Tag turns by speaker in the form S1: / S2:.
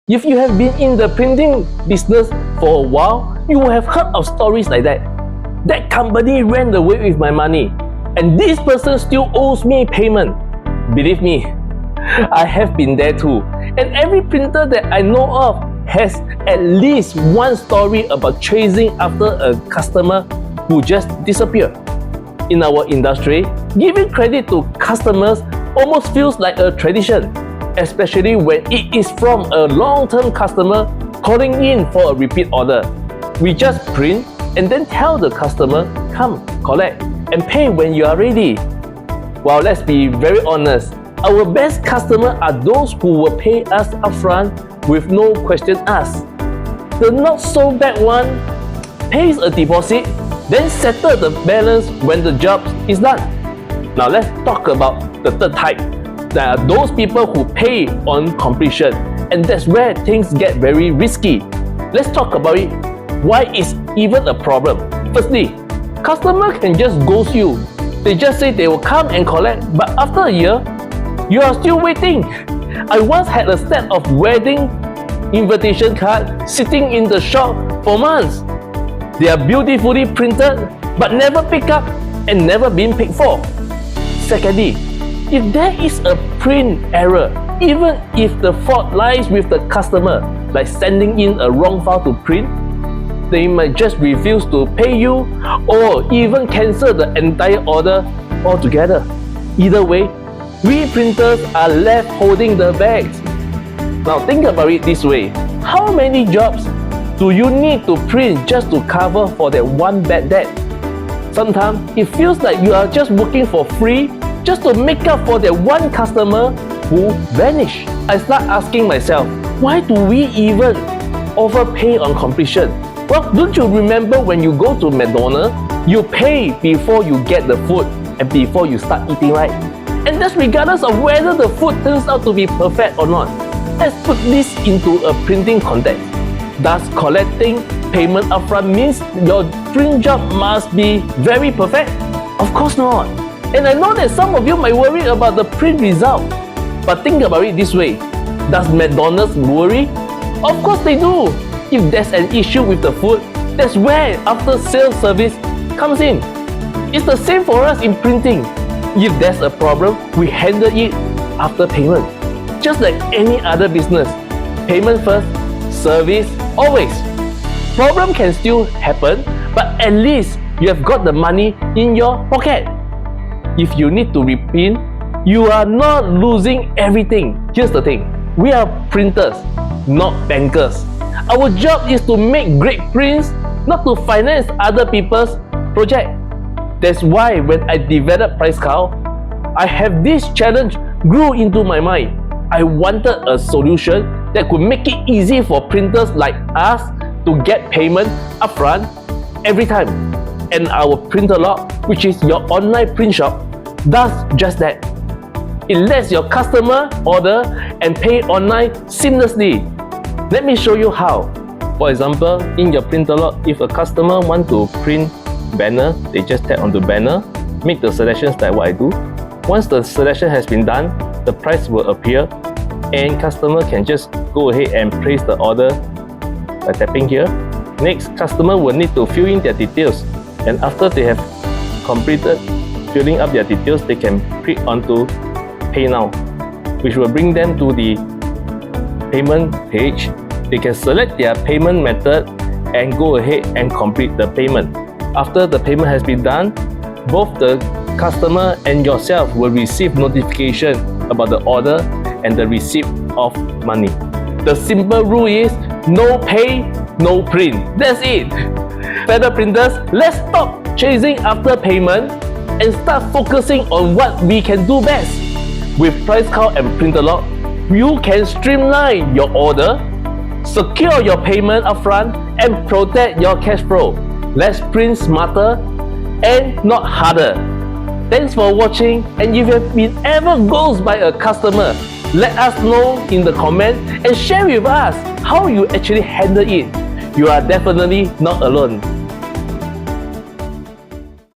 S1: If you have been in the printing business for a while, you will have heard of stories like that. That company ran away with my money, and this person still owes me payment. Believe me, I have been there too. And every printer that I know of has at least one story about chasing after a customer who just disappeared. In our industry, giving credit to customers almost feels like a tradition, especially when it is from a long-term customer calling in for a repeat order. We just print and then tell the customer, come, collect, and pay when you are ready. Well, let's be very honest, our best customers are those who will pay us upfront with no question asked. The not so bad one pays a deposit, then settle the balance when the job is done. Now let's talk about the third type. There are those people who pay on completion, and that's where things get very risky. Let's talk about it. Why is even a problem? Firstly, customer can just ghost you. They just say they will come and collect, but after a year, you are still waiting. I once had a set of wedding invitation cards sitting in the shop for months. They are beautifully printed, but never picked up and never been paid for. Secondly, if there is a print error, even if the fault lies with the customer, like sending in a wrong file to print, they might just refuse to pay you or even cancel the entire order altogether. Either way, we printers are left holding the bags. Now think about it this way. How many jobs do you need to print just to cover for that one bad debt? Sometimes it feels like you are just working for free just to make up for that one customer who vanished. I start asking myself, why do we even offer pay on completion? Well, don't you remember when you go to McDonald's, you pay before you get the food and before you start eating, right? And that's regardless of whether the food turns out to be perfect or not. Let's put this into a printing context. Does collecting payment upfront means your print job must be very perfect? Of course not. And I know that some of you might worry about the print result. But think about it this way. Does McDonald's worry? Of course they do. If there's an issue with the food, that's where after sales service comes in. It's the same for us in printing. If there's a problem, we handle it after payment. Just like any other business. Payment first, service always. Problem can still happen, but at least you have got the money in your pocket. If you need to reprint, you are not losing everything. Here's the thing. We are printers, not bankers. Our job is to make great prints, not to finance other people's project. That's why when I developed PriceCal, I have this challenge grew into my mind. I wanted a solution that could make it easy for printers like us to get payment upfront every time. And our Printalogue, which is your online print shop, does just that. It lets your customer order and pay online seamlessly. Let me show you how. For example, in your Printalogue, if a customer wants to print banner, they just tap on the banner, make the selections like what I do. Once the selection has been done, the price will appear and customer can just go ahead and place the order by tapping here. Next, customer will need to fill in their details, and after they have completed filling up their details, they can click onto Pay Now, which will bring them to the payment page. They can select their payment method and go ahead and complete the payment. After the payment has been done, both the customer and yourself will receive notification about the order and the receipt of money. The simple rule is no pay, no print. That's it. Fellow printers, let's stop chasing after payment and start focusing on what we can do best. With PriceCal and Printalogue, you can streamline your order, secure your payment upfront, and protect your cash flow. Let's print smarter and not harder. Thanks for watching, and if you have been ever ghosted by a customer, let us know in the comment and share with us how you actually handle it. You are definitely not alone.